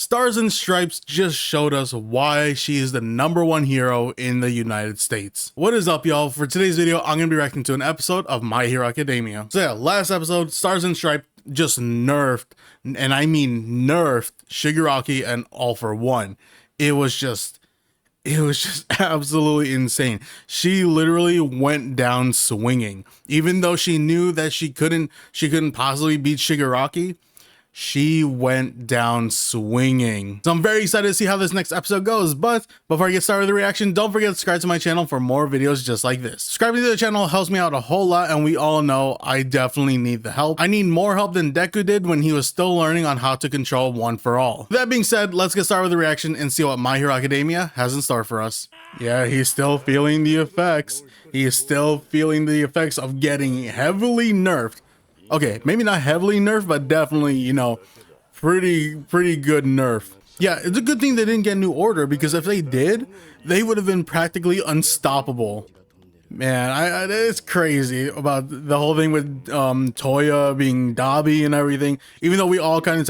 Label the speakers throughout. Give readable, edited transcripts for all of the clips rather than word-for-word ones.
Speaker 1: Stars and Stripes just showed us why she is the #1 hero in the United States. What is up, y'all? For today's video, I'm gonna be reacting to an episode of My Hero Academia. So yeah, last episode, Stars and Stripes just nerfed, and I mean nerfed, Shigaraki and All For One. It was just absolutely insane. She literally went down swinging. Even though she knew that she couldn't possibly beat Shigaraki, she went down swinging. So I'm very excited to see how this next episode goes. But before I get started with the reaction, don't forget to subscribe to my channel for more videos just like this. Subscribing to the channel helps me out a whole lot, and we all know I definitely need the help. I need more help than Deku did when he was still learning on how to control One For All. That being said, let's get started with the reaction and see what My Hero Academia has in store for us. Yeah, he's still feeling the effects. He is still feeling the effects of getting heavily nerfed. Okay, maybe not heavily nerfed, but definitely, you know, pretty good nerf. Yeah, it's a good thing they didn't get New Order, because if they did, they would have been practically unstoppable. Man, it's crazy about the whole thing with Toya being Dabi and everything. Even though we all kind of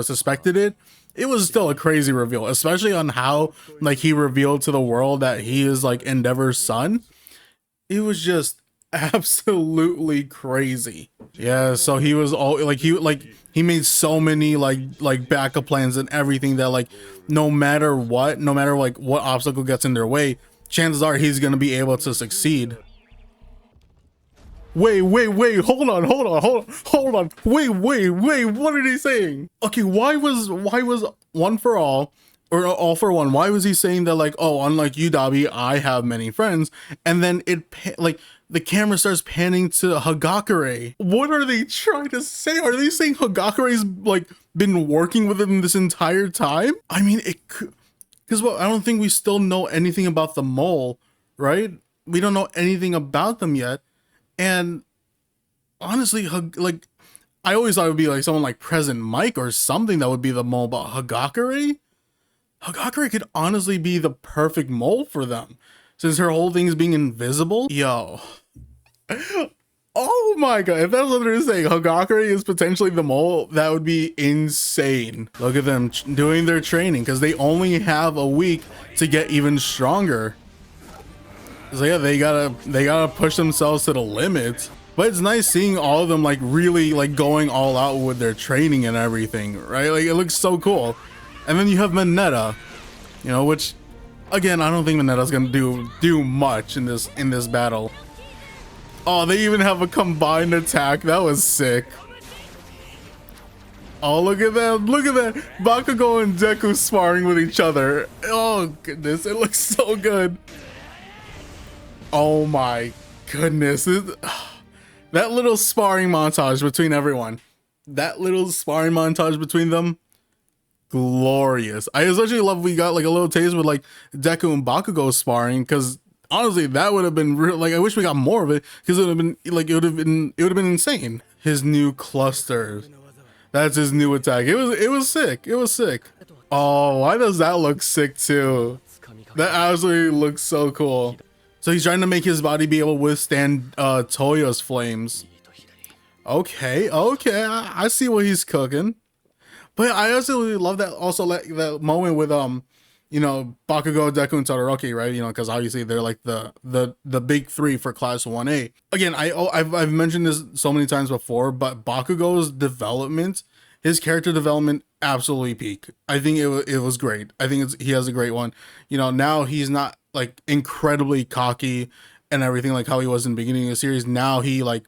Speaker 1: suspected it, it was still a crazy reveal, especially on how like he revealed to the world that he is like Endeavor's son. It was just absolutely crazy. Yeah, so he was all like he made so many like backup plans and everything that like no matter what obstacle gets in their way, chances are he's gonna be able to succeed. Wait, hold on. Wait, what are they saying? Okay, why was One For All or All For One, why was he saying that like, oh, unlike you, Dabi, I have many friends? And then the camera starts panning to Hagakure. What are they trying to say? Are they saying Hagakure's like been working with him this entire time? I mean, it could, because well, I don't think we still know anything about the mole, right? We don't know anything about them yet. And honestly, like I always thought it would be like someone like Present Mike or something that would be the mole, but Hagakure could honestly be the perfect mole for them, since her whole thing is being invisible. Yo. Oh my god, if that's what they're saying, Hagakure is potentially the mole, that would be insane. Look at them doing their training, because they only have a week to get even stronger. So yeah, they gotta push themselves to the limit. But it's nice seeing all of them like really like going all out with their training and everything, right? Like it looks so cool. And then you have Mineta, you know, which again, I don't think Mineta's gonna do much in this battle. Oh, they even have a combined attack. That was sick. Oh, look at that. Look at that. Bakugo and Deku sparring with each other. Oh, goodness. It looks so good. Oh, my goodness. That little sparring montage between everyone. That little sparring montage between them. Glorious. I especially love we got like a little taste with like Deku and Bakugo sparring, because honestly, that would have been real. Like, I wish we got more of it, because it would have been like it would have been insane. His new clusters. That's his new attack. It was sick. It was sick. Oh, why does that look sick too? That absolutely looks so cool. So he's trying to make his body be able to withstand Toya's flames. Okay, I see what he's cooking. But I absolutely love that. Also, like that moment with you know, Bakugo, Deku, and Todoroki, right? You know, because obviously they're like the big three for Class 1A. Again, I've mentioned this so many times before, but Bakugo's development, his character development, absolutely peak. I think it was great. I think he has a great one. You know, now he's not like incredibly cocky and everything like how he was in the beginning of the series. Now he like,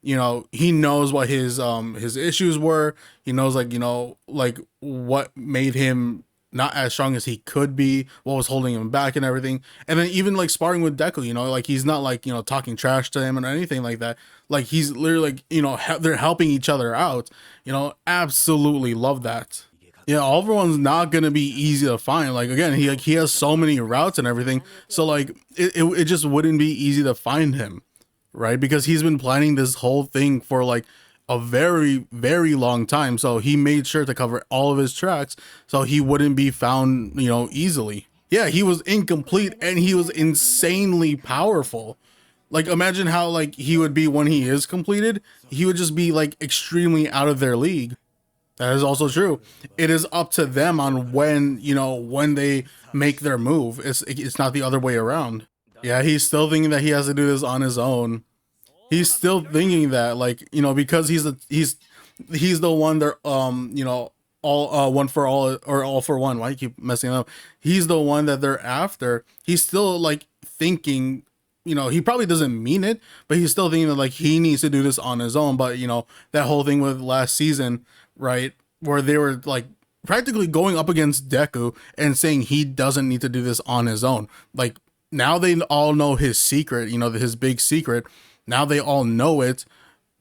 Speaker 1: you know, he knows what his issues were. He knows like, you know, like what made him not as strong as he could be, what was holding him back and everything. And then even like sparring with Deku, you know, like he's not like, you know, talking trash to him or anything like that. Like he's literally like, you know, they're helping each other out, you know. Absolutely love that. Yeah, All For One's not gonna be easy to find. Like again, he has so many routes and everything, so like it just wouldn't be easy to find him, right? Because he's been planning this whole thing for like a very long time, so he made sure to cover all of his tracks so he wouldn't be found, you know, easily. Yeah, he was incomplete and he was insanely powerful. Like imagine how like he would be when he is completed. He would just be like extremely out of their league. That is also true. It is up to them on when, you know, when they make their move. It's not the other way around. Yeah, he's still thinking that he has to do this on his own. He's still thinking that, like, you know, because he's the one that you know, all one for all or all for one. Why do you keep messing up? He's the one that they're after. He's still like thinking, you know, he probably doesn't mean it, but he's still thinking that like he needs to do this on his own. But you know, that whole thing with last season, right, where they were like practically going up against Deku and saying he doesn't need to do this on his own. Like now they all know his secret, you know, his big secret. Now they all know it.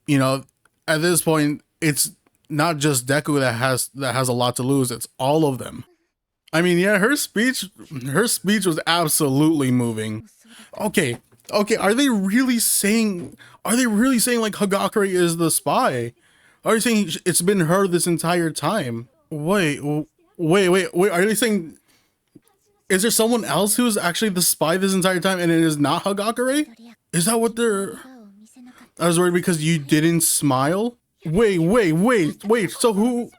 Speaker 1: You know, at this point, it's not just Deku that has a lot to lose. It's all of them. I mean, yeah, her speech was absolutely moving. Okay, okay, are they really saying like Hagakure is the spy? Are they saying it's been her this entire time? Wait, are they saying, is there someone else who's actually the spy this entire time and it is not Hagakure? Is that what they're... I was worried because you didn't smile? Wait, so who...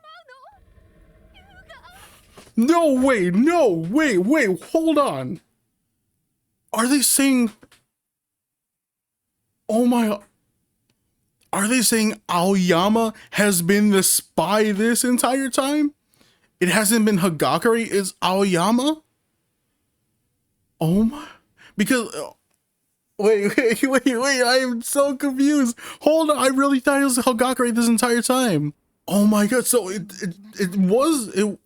Speaker 1: No, wait, hold on. Are they saying... Oh my... Are they saying Aoyama has been the spy this entire time? It hasn't been Hagakure, it's Aoyama? Oh my... Because... Wait, I am so confused. Hold on, I really thought it was Hagakure this entire time. Oh my god, so they're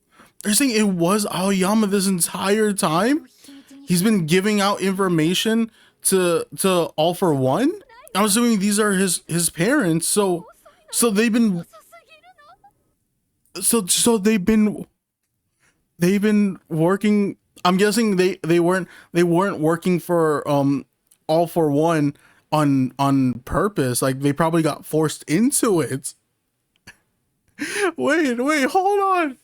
Speaker 1: saying it was Aoyama this entire time? He's been giving out information to All For One? I'm assuming these are his parents, so they've been they've been working. I'm guessing they weren't working for All For One on purpose. Like they probably got forced into it. Wait, hold on.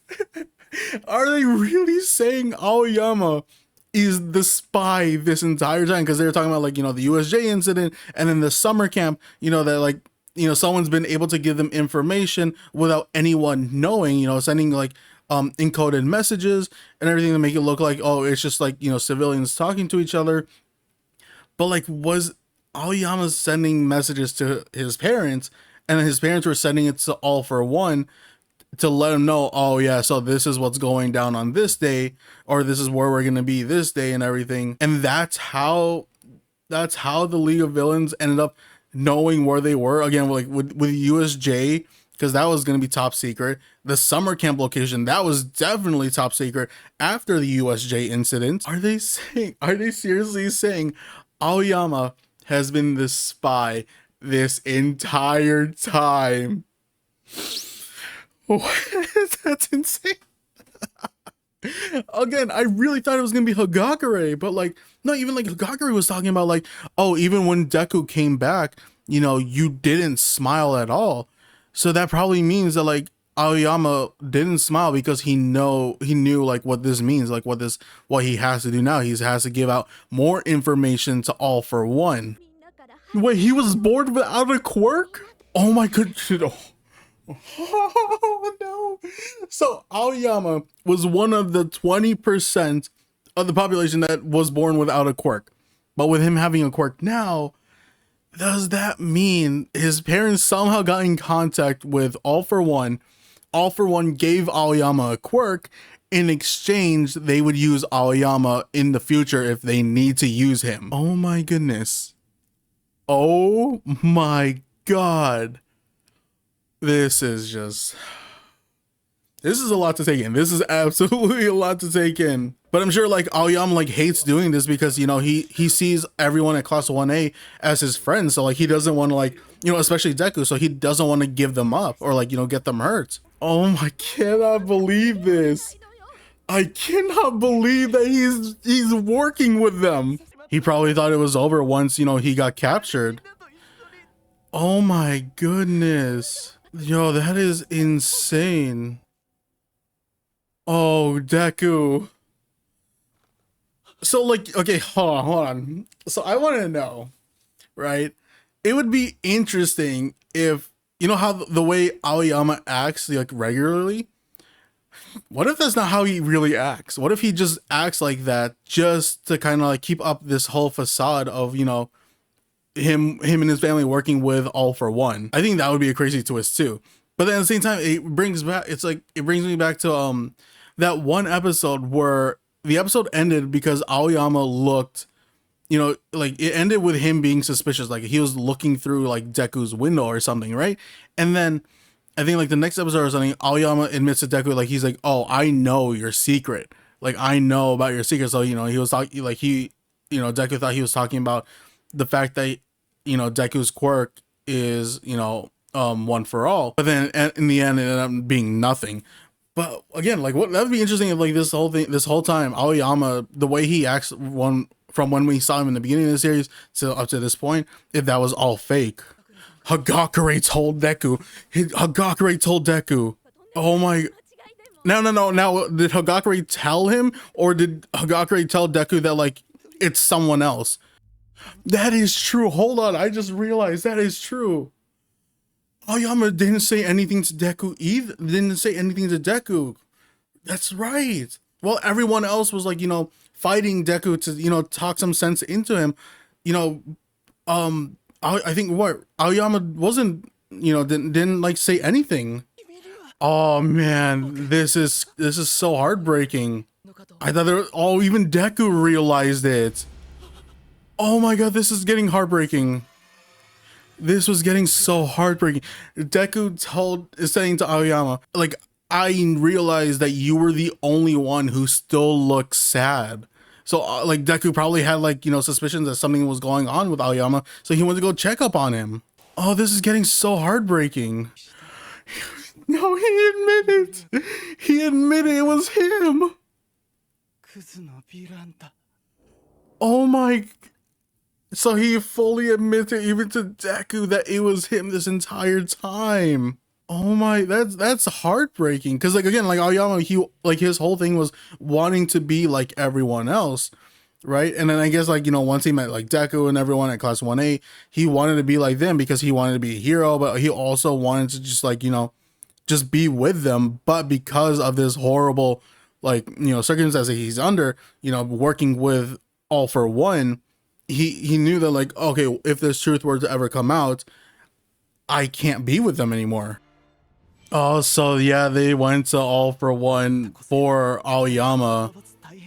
Speaker 1: Are they really saying Aoyama is the spy this entire time? Because they were talking about, like, you know, the USJ incident and then the summer camp, you know, that, like, you know, someone's been able to give them information without anyone knowing, you know, sending like encoded messages and everything to make it look like, oh, it's just like, you know, civilians talking to each other. But like, was Aoyama sending messages to his parents, and then his parents were sending it to All For One to let him know, oh yeah, so this is what's going down on this day, or this is where we're gonna be this day and everything. And that's how the League of Villains ended up knowing where they were. Again, like with USJ, because that was gonna be top secret. The summer camp location, that was definitely top secret after the USJ incident. Are they seriously saying Aoyama has been the spy this entire time? That's insane. Again, I really thought it was gonna be Hagakure, but like, not even like Hagakure was talking about like, oh, even when Deku came back, you know, you didn't smile at all. So that probably means that like Aoyama didn't smile because he knew like what this means, like what he has to do now. He has to give out more information to All For One. Wait, he was born without a quirk? Oh my goodness. Oh no. So Aoyama was one of the 20% of the population that was born without a quirk. But with him having a quirk now, does that mean his parents somehow got in contact with All For One? All For One gave Aoyama a quirk. In exchange, they would use Aoyama in the future if they need to use him. Oh my goodness. Oh my god. This is a lot to take in. This is absolutely a lot to take in. But I'm sure like Aoyama like hates doing this because, you know, he sees everyone at class 1A as his friends. So like he doesn't want to, like, you know, especially Deku. So he doesn't want to give them up or like, you know, get them hurt. Oh my, cannot believe this. I cannot believe that he's working with them. He probably thought it was over once, you know, he got captured. Oh my goodness. Yo, that is insane. Oh, Deku. So like, okay, hold on. So I want to know, right? It would be interesting if you know how the way Aoyama acts like regularly? What if that's not how he really acts? What if he just acts like that just to kind of like keep up this whole facade of, you know, him and his family working with All for One? I think that would be a crazy twist too. But then at the same time, it brings me back to that one episode where the episode ended because Aoyama looked, you know, like it ended with him being suspicious, like he was looking through like Deku's window or something, right? And then I think like the next episode or something, Aoyama admits to Deku, like he's like, "Oh, I know your secret. Like I know about your secret." So, you know, he was talking like Deku thought he was talking about the fact that, you know, Deku's quirk is, you know, one for all. But then in the end, it ended up being nothing. But again, like what that would be interesting if like this whole time, Aoyama, the way he acts from when we saw him in the beginning of the series to up to this point, if that was all fake. Hagakure told Deku. Hagakure told Deku. Oh my. No. Now, did Hagakure tell him, or did Hagakure tell Deku that like it's someone else? That is true. Hold on. I just realized that is true. Aoyama didn't say anything to Deku either. Didn't say anything to Deku. That's right. Well, everyone else was like, you know, fighting Deku to, you know, talk some sense into him. You know, I think what Aoyama wasn't, you know, didn't like say anything. Oh man, this is so heartbreaking. I thought even Deku realized it. Oh my god, this is getting heartbreaking. This was getting so heartbreaking. Deku is saying to Aoyama, like, I realized that you were the only one who still looks sad. So like Deku probably had like, you know, suspicions that something was going on with Aoyama, so he went to go check up on him. Oh, this is getting so heartbreaking. No, he admitted. He admitted it was him. Oh my. So he fully admitted even to Deku that it was him this entire time. Oh my, that's heartbreaking. Cause like again, like Aoyama, he like his whole thing was wanting to be like everyone else, right? And then I guess like, you know, once he met like Deku and everyone at Class 1A, he wanted to be like them because he wanted to be a hero, but he also wanted to just like, you know, just be with them. But because of this horrible, like, you know, circumstances he's under, you know, working with All for One, he knew that like, okay, if this truth were to ever come out, I can't be with them anymore. Oh, so yeah, they went to All for One for Aoyama.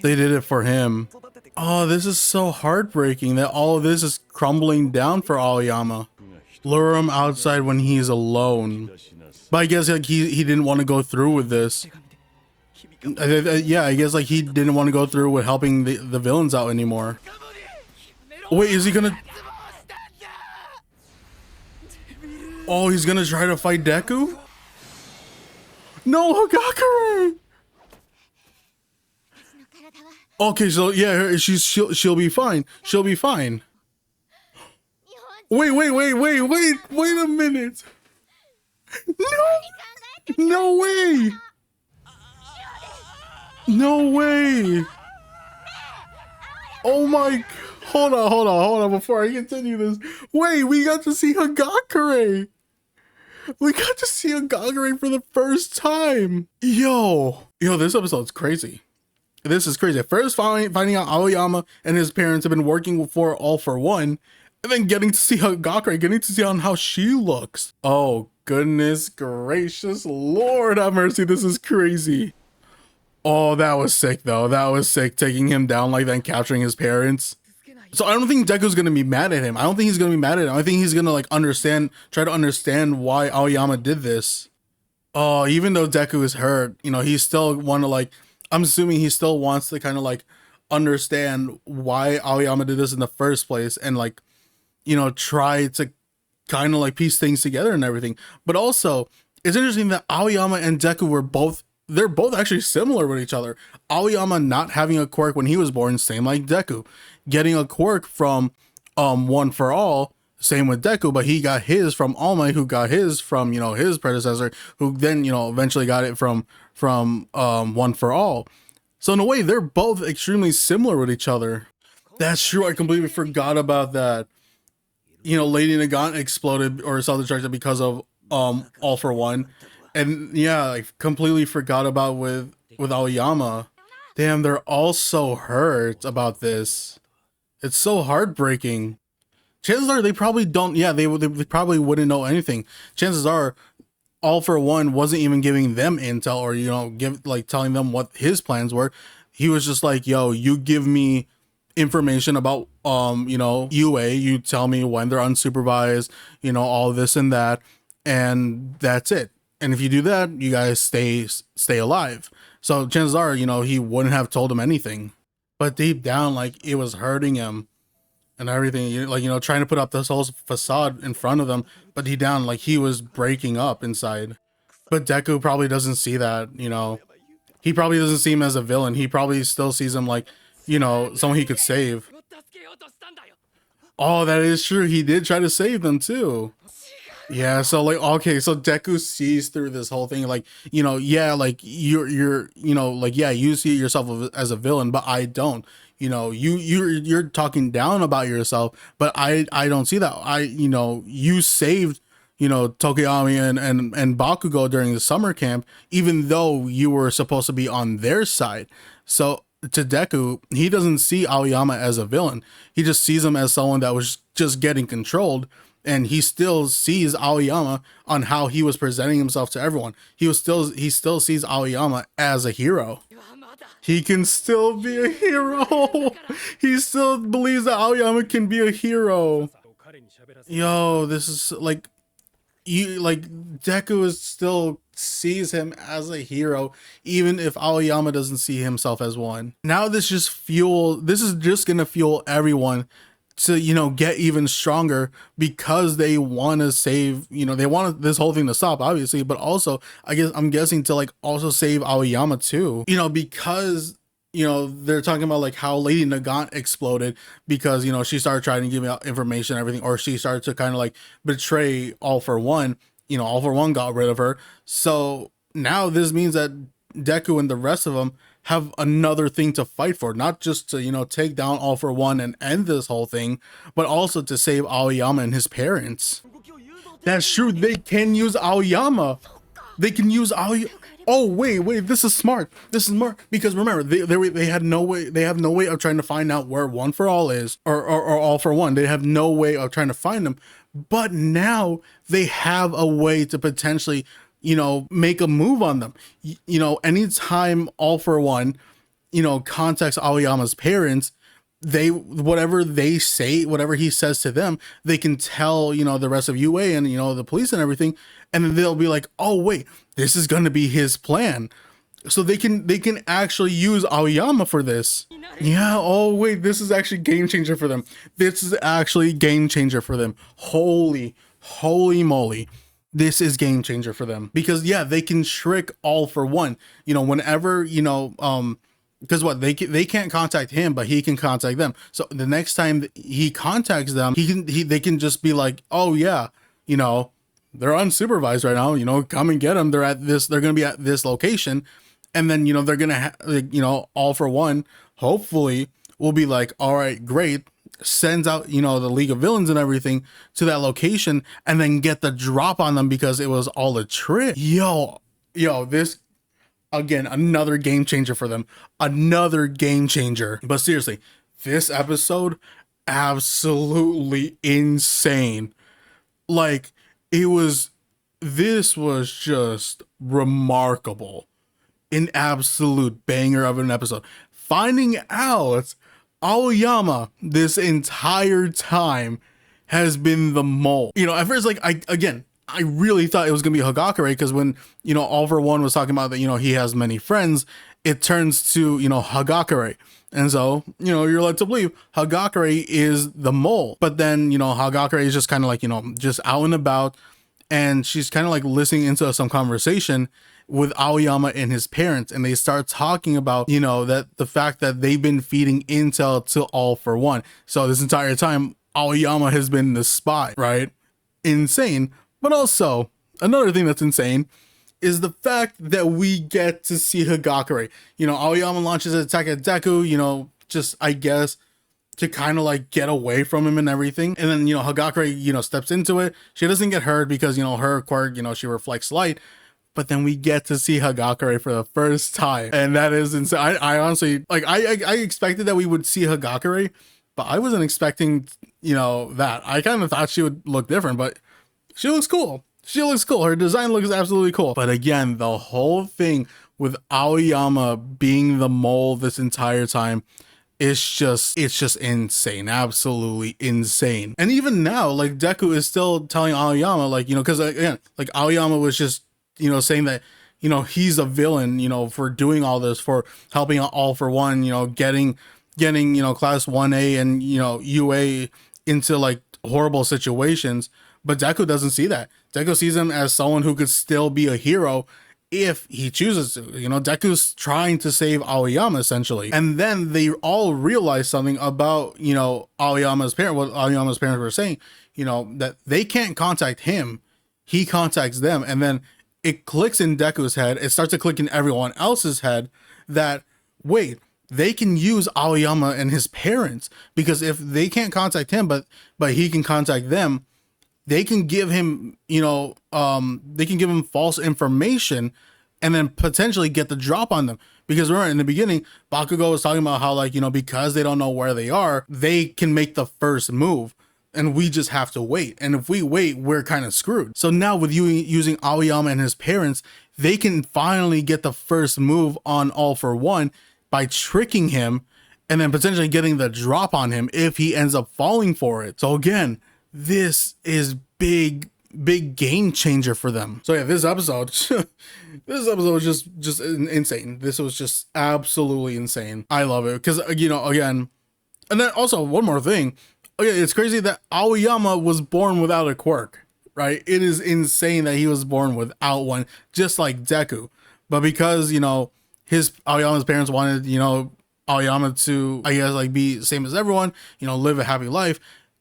Speaker 1: They did it for him. Oh, this is so heartbreaking that all of this is crumbling down for Aoyama. Lure him outside when he's alone. But I guess like he didn't want to go through with this. Yeah, I guess like he didn't want to go through with helping the villains out anymore. Wait, is he gonna? Oh, he's gonna try to fight Deku? No, Hagakure! Okay, so yeah, she'll be fine. She'll be fine. Wait a minute. No way. No way. Oh my, hold on before I continue this. Wait, we got to see Hagakure. We got to see Hagakure for the first time. Yo, this episode's crazy. This is crazy. First finding out Aoyama and his parents have been working for All for One, and then getting to see Hagakure, getting to see on how she looks. Oh, goodness gracious. Lord have mercy. This is crazy. Oh, that was sick though. That was sick, taking him down like that and capturing his parents. So I don't think Deku's gonna be mad at him. I don't think he's gonna be mad at him. I think he's gonna like try to understand why Aoyama did this. Oh, even though Deku is hurt, you know, he still want to like, I'm assuming he still wants to kind of like understand why Aoyama did this in the first place and like, you know, try to kind of like piece things together and everything. But also, it's interesting that Aoyama and Deku they're both actually similar with each other. Aoyama not having a quirk when he was born, same like Deku. Getting a quirk from One for All, same with Deku, but he got his from All Might, who got his from, you know, his predecessor, who then, you know, eventually got it from One for All. So in a way, they're both extremely similar with each other. That's true. I completely forgot about that. You know, Lady Nagant exploded or self-destructed because of All for One. And yeah, I completely forgot about with Aoyama. Damn, they're all so hurt about this. It's so heartbreaking. Chances are they probably don't. Yeah, they probably wouldn't know anything. Chances are, All for One wasn't even giving them intel or telling them what his plans were. He was just like, "Yo, you give me information about UA. You tell me when they're unsupervised. All this and that, and that's it. And if you do that, you guys stay alive." So chances are, he wouldn't have told him anything. But deep down, like, it was hurting him and everything. Trying to put up this whole facade in front of them, but deep down, like, he was breaking up inside. But Deku probably doesn't see that. He probably doesn't see him as a villain. He probably still sees him like, someone he could save. Oh, that is true. He did try to save them too. Yeah, so like, okay, so Deku sees through this whole thing, like, yeah, like you're like, yeah, you see yourself as a villain, but I don't. You're talking down about yourself, but I don't see that. You saved Tokiyami and Bakugo during the summer camp, even though you were supposed to be on their side. So to Deku, he doesn't see Aoyama as a villain. He just sees him as someone that was just getting controlled. And he still sees Aoyama on how he was presenting himself to everyone. He still sees Aoyama as a hero. He can still be a hero. He still believes that Aoyama can be a hero. Yo, this is like, Deku still sees him as a hero, even if Aoyama doesn't see himself as one. Now this is just gonna fuel everyone to get even stronger, because they want to save, they want this whole thing to stop, obviously, but also I'm guessing to like also save Aoyama too, because they're talking about like how Lady Nagant exploded because she started trying to give out information and everything, or she started to kind of like betray All for One. All for One got rid of her. So now this means that Deku and the rest of them have another thing to fight for, not just to take down All for One and end this whole thing, but also to save Aoyama and his parents. That's true. They can use Aoyama. They can use Aoyama. Oh wait, this is smart. This is smart, because remember, they had no way. They have no way of trying to find out where One for All is, or All for One. They have no way of trying to find them. But now they have a way to potentially make a move on them. Anytime All for One contacts Aoyama's parents, whatever they say, whatever he says to them, they can tell the rest of UA and the police and everything, and then they'll be like, oh wait, this is going to be his plan. So they can actually use Aoyama for this. Yeah, oh wait, this is actually game changer for them. This is actually game changer for them. Holy moly. This is game changer for them, because yeah, they can trick All for One, whenever, because they can't contact him, but he can contact them. So the next time he contacts them, they can just be like, oh yeah, they're unsupervised right now, come and get them. They're going to be at this location. And then, they're going to, All for One, hopefully will be like, all right, great. Sends out, the League of Villains and everything to that location, and then get the drop on them because it was all a trick. Yo, this, again, another game changer for them. Another game changer. But seriously, this episode, absolutely insane. Like, this was just remarkable. An absolute banger of an episode. Finding out Aoyama this entire time has been the mole. At first, like, I really thought it was gonna be Hagakure, because when All for One was talking about that he has many friends, it turns to Hagakure, and so you're led to believe Hagakure is the mole. But then Hagakure is just kind of like just out and about, and she's kind of like listening into some conversation with Aoyama and his parents, and they start talking about that the fact that they've been feeding intel to All for One. So this entire time Aoyama has been the spy, right? Insane. But also another thing that's insane is the fact that we get to see Hagakure. Aoyama launches an attack at Deku, just, I guess, to kind of like get away from him and everything. And then, you know, Hagakure, you know, steps into it. She doesn't get hurt because, you know, her quirk, you know, she reflects light. But then we get to see Hagakure for the first time. And that is insane. I honestly, like, I expected that we would see Hagakure, but I wasn't expecting, you know, that. I kind of thought she would look different, but she looks cool. She looks cool. Her design looks absolutely cool. But again, the whole thing with Aoyama being the mole this entire time, it's just insane. Absolutely insane. And even now, like, Deku is still telling Aoyama, like, you know, because again, like, Aoyama was just, you know, saying that, you know, he's a villain, you know, for doing all this, for helping All for One, you know, getting, you know, class 1A and, you know, UA into like horrible situations. But Deku doesn't see that. Deku sees him as someone who could still be a hero if he chooses to. You know, Deku's trying to save Aoyama essentially. And then they all realize something about, you know, Aoyama's parent, what Aoyama's parents were saying, you know, that they can't contact him. He contacts them. And then it clicks in Deku's head. It starts to click in everyone else's head that, wait, they can use Aoyama and his parents, because if they can't contact him, but he can contact them, they can give him, you know, they can give him false information and then potentially get the drop on them. Because remember, in the beginning, Bakugo was talking about how, like, you know, because they don't know where they are, they can make the first move and we just have to wait. And if we wait, we're kind of screwed. So now with you using Aoyama and his parents, they can finally get the first move on All for One by tricking him and then potentially getting the drop on him if he ends up falling for it. So again, this is big game changer for them. So yeah, this episode was just insane. This was just absolutely insane. I love it because, you know, again, and then also one more thing. Okay, it's crazy that Aoyama was born without a quirk, right? It is insane that he was born without one, just like Deku. But because, you know, Aoyama's parents wanted, you know, Aoyama to, I guess, like, be the same as everyone, you know, live a happy life,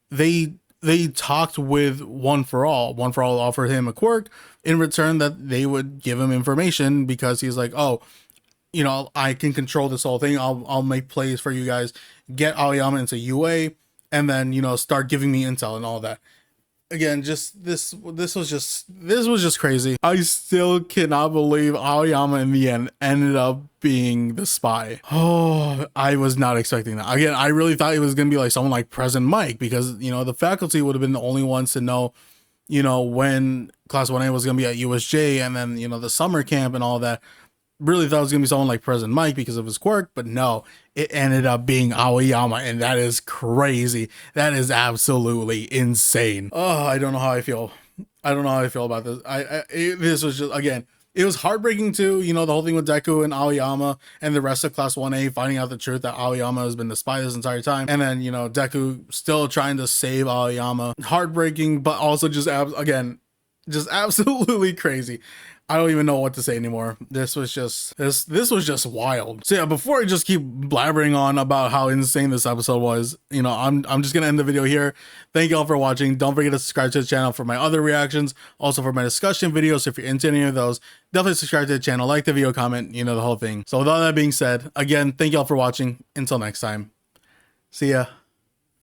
Speaker 1: they talked with One for All. One for All offered him a quirk in return that they would give him information, because he's like, oh, you know, I can control this whole thing. I'll make plays for you guys, get Aoyama into UA, and then, you know, start giving me intel and all that. Again, just this was just crazy. I still cannot believe Aoyama in the end ended up being the spy. Oh, I was not expecting that. Again, I really thought it was gonna be like someone like President Mike, because, you know, the faculty would have been the only ones to know, you know, when Class 1A was gonna be at USJ, and then, you know, the summer camp and all that. Really thought it was gonna be someone like President Mike because of his quirk, but no, it ended up being Aoyama, and that is crazy. That is absolutely insane. Oh, I don't know how I feel. I don't know how I feel about this. This was just, again, it was heartbreaking too, you know, the whole thing with Deku and Aoyama and the rest of Class 1A finding out the truth that Aoyama has been the spy this entire time, and then, you know, Deku still trying to save Aoyama. Heartbreaking, but also just again, just absolutely crazy. I don't even know what to say anymore. This was just wild. So yeah, before I just keep blabbering on about how insane this episode was, you know, I'm just gonna end the video here. Thank you all for watching. Don't forget to subscribe to the channel for my other reactions, also for my discussion videos. If you're into any of those, definitely subscribe to the channel, like the video, comment, you know, the whole thing. So with all that being said, again, thank you all for watching. Until next time, see ya.